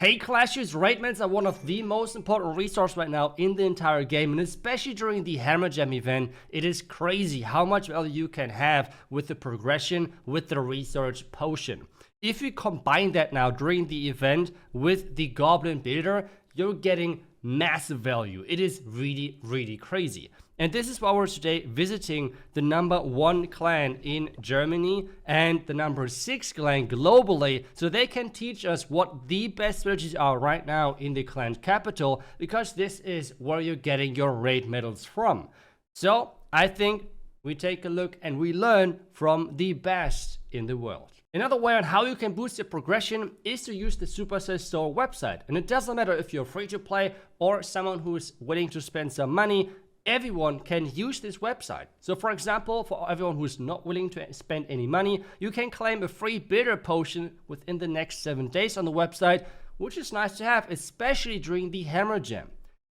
Hey Clashers, raid meds are one of the most important resources right now in the entire game, and especially during the Hammer Gem event. It is crazy how much value you can have with the progression with the research potion. If you combine that now during the event with the Goblin Builder, you're getting massive value. It is really crazy. And this is why we're today visiting the #1 clan in Germany and the #6 clan globally, so they can teach us what the best strategies are right now in the clan capital, because this is where you're getting your raid medals from. So I think we take a look and we learn from the best in the world. Another way on how you can boost your progression is to use the Supercell Store website. And it doesn't matter if you're free to play or someone who's willing to spend some money. Everyone can use this website. So for example, for everyone who's not willing to spend any money, you can claim a free builder potion within the next 7 days on the website, which is nice to have, especially during the Hammer Gem.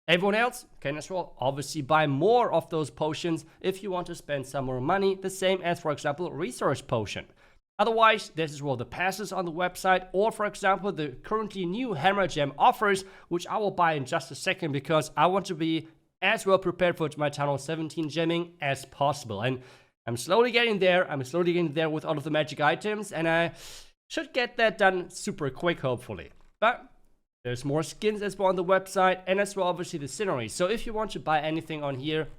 Everyone else can as well obviously buy more of those potions if you want to spend some more money, the same as, for example, resource potion. Otherwise, there's as well the passes on the website, or for example, the currently new Hammer Gem offers, which I will buy in just a second because I want to be as well prepared for my Tunnel 17 gemming as possible. And I'm slowly getting there. I'm slowly getting there with all of the magic items, and I should get that done super quick, hopefully. But there's more skins as well on the website, and as well obviously the scenery. So if you want to buy anything on here,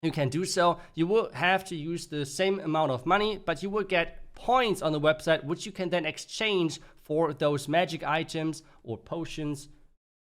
you can do so. You will have to use the same amount of money, but you will get points on the website, which you can then exchange for those magic items or potions,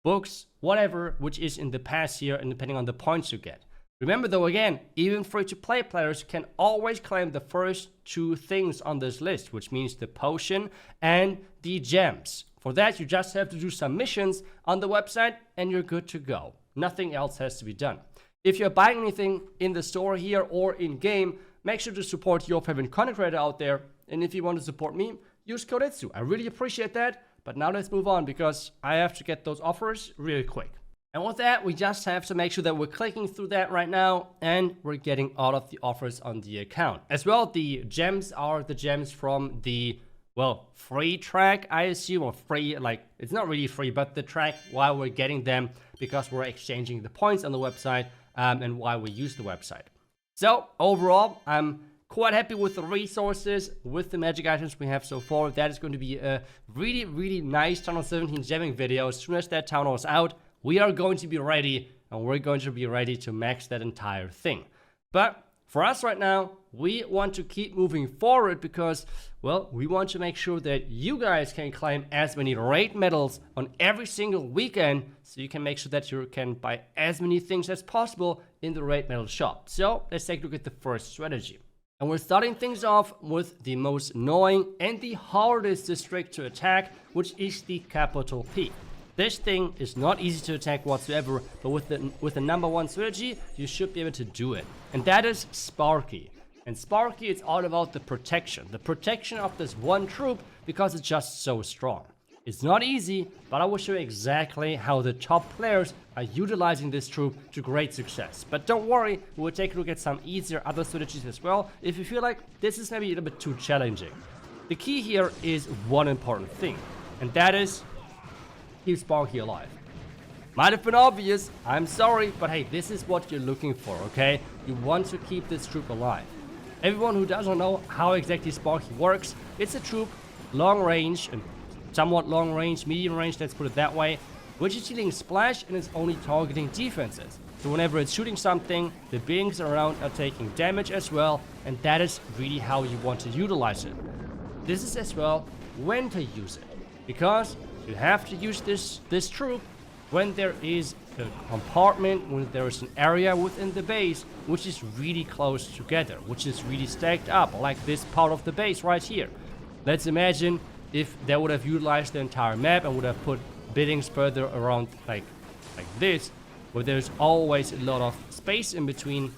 books, whatever, which is in the past here, and depending on the points you get. Remember though, again, even free-to-play players can always claim the first 2 things on this list, which means the potion and the gems. For that, you just have to do some missions on the website and you're good to go. Nothing else has to be done. If you're buying anything in the store here or in-game, make sure to support your favorite content creator out there. And if you want to support me, use code iTzu. I really appreciate that. But now let's move on because I have to get those offers really quick. And with that, we just have to make sure that we're clicking through that right now and we're getting all of the offers on the account. As well, the gems are the gems from the, well, free track, I assume, or free, like, it's not really free, but the track while we're getting them because we're exchanging the points on the website and why we use the website. So overall, I'm quite happy with the resources, with the magic items we have so far. That is going to be a really nice Tunnel 17 gemming video. As soon as that tunnel is out, we are going to be ready, and we're going to be ready to max that entire thing. But for us right now, we want to keep moving forward because, well, we want to make sure that you guys can claim as many raid medals on every single weekend, so you can make sure that you can buy as many things as possible in the raid medal shop. So let's take a look at the first strategy. And we're starting things off with the most annoying and the hardest district to attack, which is the Capital Peak. This thing is not easy to attack whatsoever, but with the #1 strategy, you should be able to do it. And that is Sparky. And Sparky is all about the protection of this one troop, because it's just so strong. It's not easy, but I will show you exactly how the top players are utilizing this troop to great success. But don't worry, we'll take a look at some easier other strategies as well, if you feel like this is maybe a little bit too challenging. The key here is one important thing, and that is keep Sparky alive. Might have been obvious, I'm sorry, but hey, this is what you're looking for, okay? You want to keep this troop alive. Everyone who doesn't know how exactly Sparky works, it's a troop, long range, and somewhat long range, medium range, let's put it that way, which is dealing splash and is only targeting defenses. So whenever it's shooting something, the beings around are taking damage as well, and that is really how you want to utilize it. This is as well when to use it, because you have to use this troop when there is a compartment, when there is an area within the base which is really close together, which is really stacked up, like this part of the base right here. Let's imagine if they would have utilized the entire map and would have put biddings further around like this, where there's always a lot of space in between,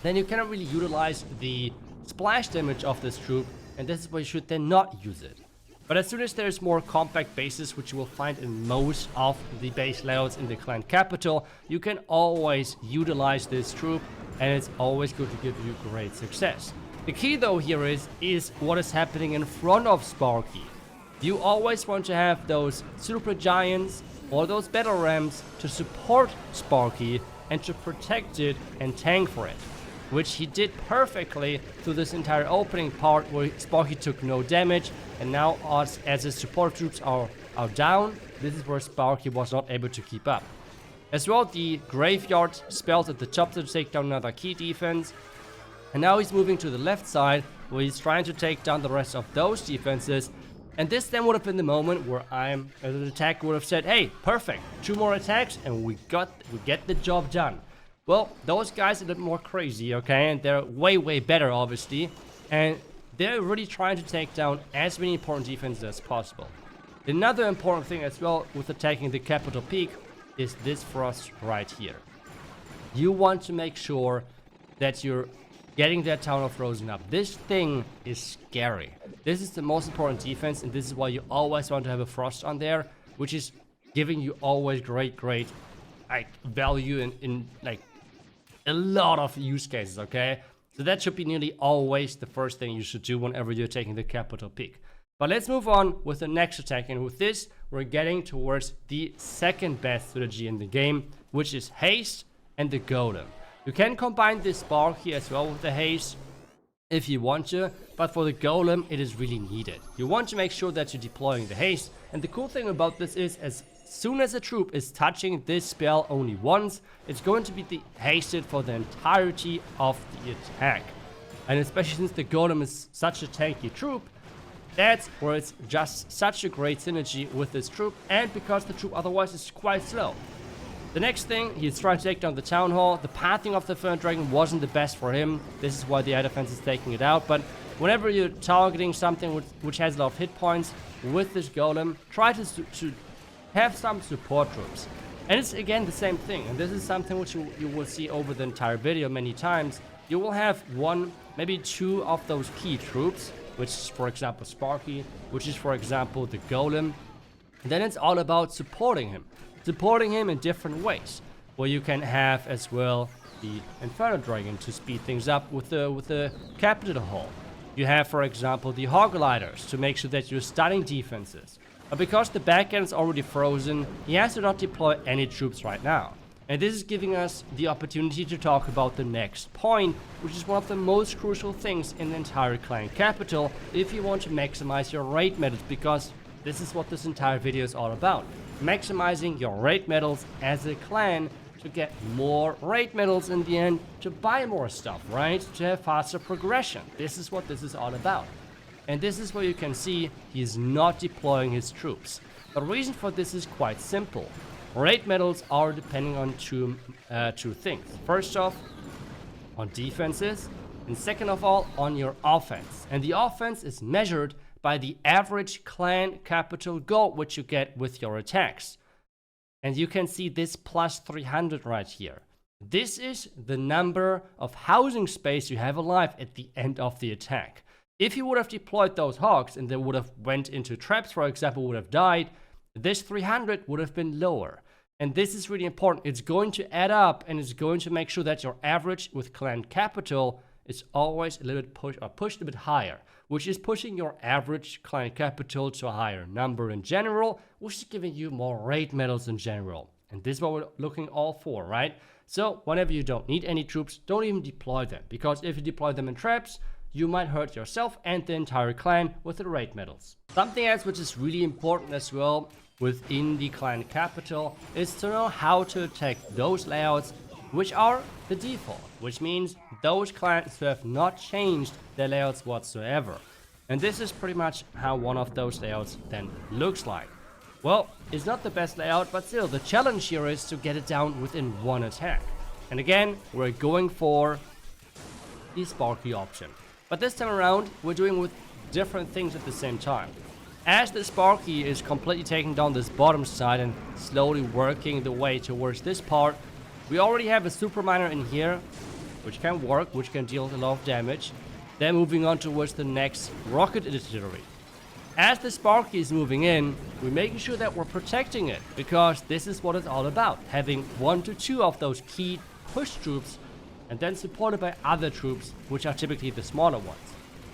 then you cannot really utilize the splash damage of this troop, and this is why you should then not use it. But as soon as there's more compact bases, which you will find in most of the base layouts in the clan capital, you can always utilize this troop, and it's always going to give you great success. The key though here is what is happening in front of Sparky. You always want to have those super giants or those battle rams to support Sparky and to protect it and tank for it, which he did perfectly through this entire opening part where Sparky took no damage, and now as his support troops are down, this is where Sparky was not able to keep up. As well, the graveyard spells at the top to take down another key defense. And now he's moving to the left side where he's trying to take down the rest of those defenses. And this then would have been the moment where as an attacker would have said, hey, perfect, 2 more attacks and we get the job done. Well, those guys are a bit more crazy, okay? And they're way, way better, obviously. And they're really trying to take down as many important defenses as possible. Another important thing as well with attacking the capital peak is this frost right here. You want to make sure that you're getting that town of frozen up. This thing is scary. This is the most important defense, and this is why you always want to have a frost on there, which is giving you always great like value in like a lot of use cases, okay? So that should be nearly always the first thing you should do whenever you're taking the capital peak. But let's move on with the next attack, and with this we're getting towards the second best strategy in the game, which is haste and the golem. You can combine this Sparky as well with the haste if you want to, but for the golem it is really needed. You want to make sure that you're deploying the haste, and the cool thing about this is as soon as a troop is touching this spell only once, it's going to be hasted for the entirety of the attack. And especially since the golem is such a tanky troop, that's where it's just such a great synergy with this troop, and because the troop otherwise is quite slow. The next thing, he's trying to take down the town hall. The pathing of the Fern Dragon wasn't the best for him. This is why the air defense is taking it out. But whenever you're targeting something which has a lot of hit points with this golem, try to have some support troops. And it's again the same thing. And this is something which you will see over the entire video many times. You will have 1, maybe 2 of those key troops, which is for example Sparky, which is for example the golem. And then it's all about supporting him in different ways, where you can have as well the Inferno Dragon to speed things up with the Capital Hall. You have, for example, the Hog Gliders to make sure that you're stunning defenses. But because the back end is already frozen, he has to not deploy any troops right now. And this is giving us the opportunity to talk about the next point, which is one of the most crucial things in the entire clan capital if you want to maximize your raid medals, because this is what this entire video is all about. Maximizing your raid medals as a clan to get more raid medals in the end, to buy more stuff, right? To have faster progression. This is what this is all about. And this is where you can see he is not deploying his troops. The reason for this is quite simple. Raid medals are depending on two things. First off, on defenses, and second of all, on your offense. And the offense is measured by the average clan capital gold which you get with your attacks. And you can see this plus 300 right here. This is the number of housing space you have alive at the end of the attack. If you would have deployed those hogs and they would have went into traps, for example, would have died, this 300 would have been lower. And this is really important. It's going to add up, and it's going to make sure that your average with clan capital is always a little bit pushed a bit higher, which is pushing your average clan capital to a higher number in general, which is giving you more raid medals in general. And this is what we're looking all for, right? So whenever you don't need any troops, don't even deploy them, because if you deploy them in traps, you might hurt yourself and the entire clan with the raid medals. Something else which is really important as well within the clan capital is to know how to attack those layouts which are the default, which means those clans who have not changed their layouts whatsoever. And this is pretty much how one of those layouts then looks like. Well, it's not the best layout, but still the challenge here is to get it down within one attack. And again, we're going for the Sparky option. But this time around, we're doing with different things at the same time. As the Sparky is completely taking down this bottom side and slowly working the way towards this part, we already have a super miner in here, which can work, which can deal a lot of damage. Then moving on towards the next rocket artillery. As the Sparky is moving in, we're making sure that we're protecting it, because this is what it's all about, having 1 to 2 of those key push troops and then supported by other troops, which are typically the smaller ones.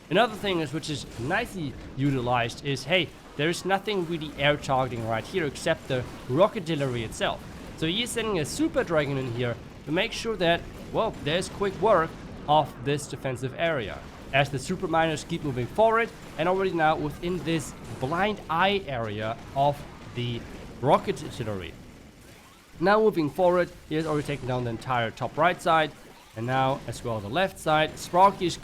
Another thing is, which is nicely utilized, is hey, there's nothing really air targeting right here except the rocket artillery itself. So he's sending a super dragon in here to make sure that, well, there's quick work of this defensive area as the super miners keep moving forward, and already now within this blind eye area of the rocket artillery. Now moving forward, he has already taken down the entire top right side, and now as well the left side. Sparky is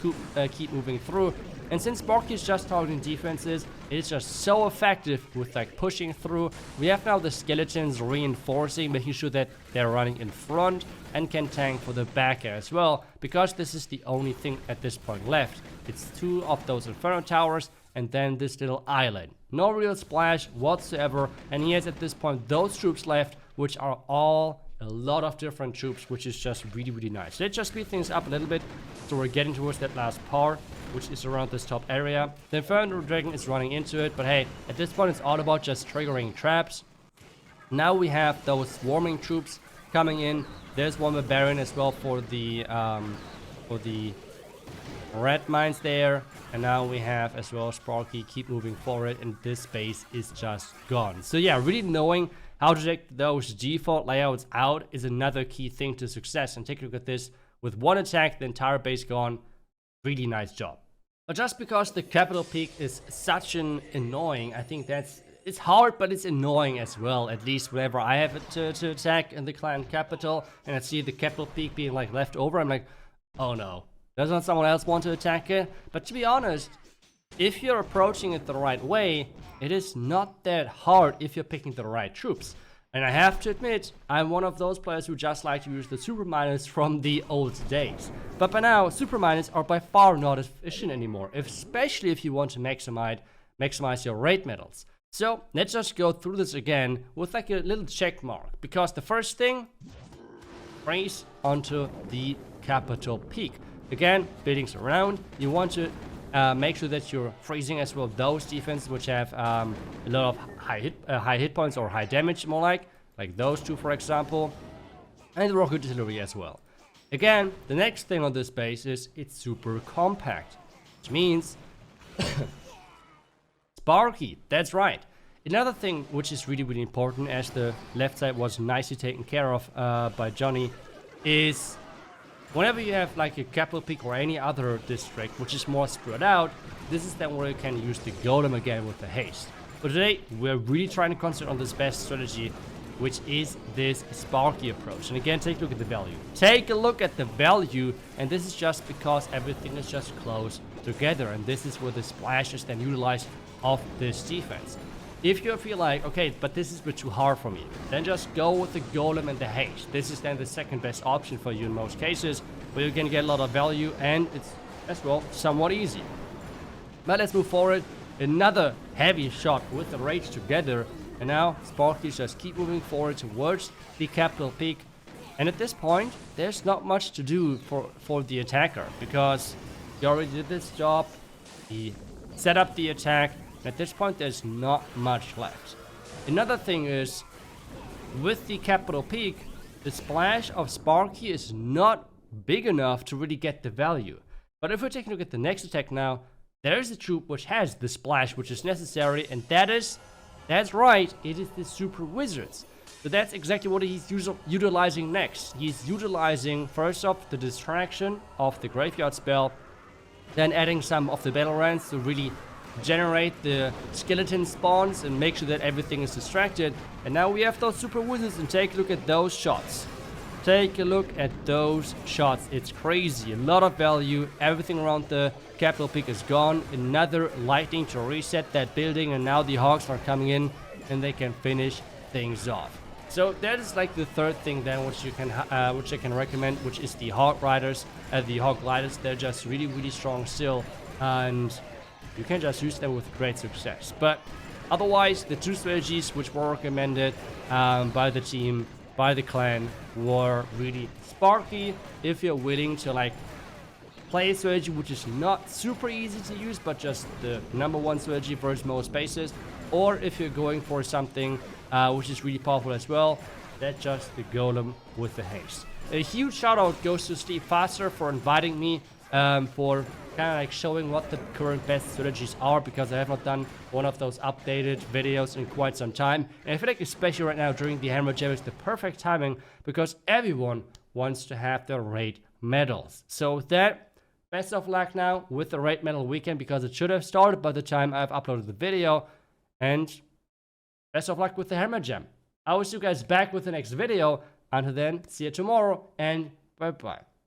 keep moving through, and since Sparky is just targeting defenses, it is just so effective with like pushing through. We have now the skeletons reinforcing, making sure that they're running in front and can tank for the back as well, because this is the only thing at this point left. It's 2 of those Inferno towers and then this little island. No real splash whatsoever, and he has at this point those troops left, which are all a lot of different troops, which is just really, really nice. Let's just speed things up a little bit, so we're getting towards that last part, which is around this top area. The Inferno Dragon is running into it, but hey, at this point it's all about just triggering traps. Now we have those swarming troops coming in. There's one Barbarian as well for the red mines there, and now we have as well Sparky keep moving forward, and this base is just gone. So yeah, really knowing how to take those default layouts out is another key thing to success. And take a look at this. With one attack, the entire base gone. Really nice job. But just because the capital peak is such an annoying, I think it's hard, but it's annoying as well. At least whenever I have it to attack in the clan capital, and I see the capital peak being like left over, I'm like, oh no, doesn't someone else want to attack it? But to be honest, if you're approaching it the right way, it is not that hard if you're picking the right troops. And I have to admit, I'm one of those players who just like to use the super miners from the old days. But by now, super miners are by far not efficient anymore, especially if you want to maximize your raid medals. So let's just go through this again with like a little check mark, because the first thing, race onto the capital peak. Again, buildings around, you want to make sure that you're freezing as well those defenses which have a lot of high hit points or high damage, more like those two for example, and the rocket artillery as well. Again, the next thing on this base is it's super compact, which means Sparky, that's right. Another thing which is really, really important, as the left side was nicely taken care of by Johnny, is whenever you have like a capital peak or any other district which is more spread out, this is then where you can use the golem again with the haste. But today we're really trying to concentrate on this best strategy, which is this Sparky approach. And again, take a look at the value. Take a look at the value, and this is just because everything is just close together, and this is where the splash is then utilized of this defense. If you feel like, okay, but this is a bit too hard for me, then just go with the golem and the haste. This is then the second best option for you in most cases, where you can get a lot of value, and it's as well somewhat easy. But let's move forward. Another heavy shot with the rage together, and now Sparky just keep moving forward towards the capital peak. And at this point, there's not much to do for the attacker, because he already did this job. He set up the attack. At this point, there's not much left. Another thing is, with the capital peak, the splash of Sparky is not big enough to really get the value. But if we take a look at the next attack now, there's a troop which has the splash which is necessary, and that's right, it is the super wizards. So that's exactly what he's utilizing next. He's utilizing first off the distraction of the graveyard spell, then adding some of the battle rants to really generate the skeleton spawns and make sure that everything is distracted. And now we have those super wizards, and take a look at those shots. Take a look at those shots. It's crazy. A lot of value. Everything around the capital peak is gone. Another lightning to reset that building, and now the Hawks are coming in and they can finish things off. So that is like the third thing then which I can recommend, which is the Hawk Riders, the Hawk Gliders. They're just really, really strong still, and you can just use them with great success. But otherwise, the two strategies which were recommended by the team, by the clan, were really Sparky, if you're willing to like play a strategy which is not super easy to use, but just the #1 strategy versus most bases, or if you're going for something which is really powerful as well, that's just the golem with the haste. A huge shout out goes to Steve Faster for inviting me for kind of like showing what the current best strategies are, because I have not done one of those updated videos in quite some time. And I feel like especially right now during the Hammer Jam is the perfect timing, because everyone wants to have their raid medals. So with that, best of luck now with the raid medal weekend, because it should have started by the time I've uploaded the video. And best of luck with the Hammer Jam. I will see you guys back with the next video. Until then, see you tomorrow and bye bye.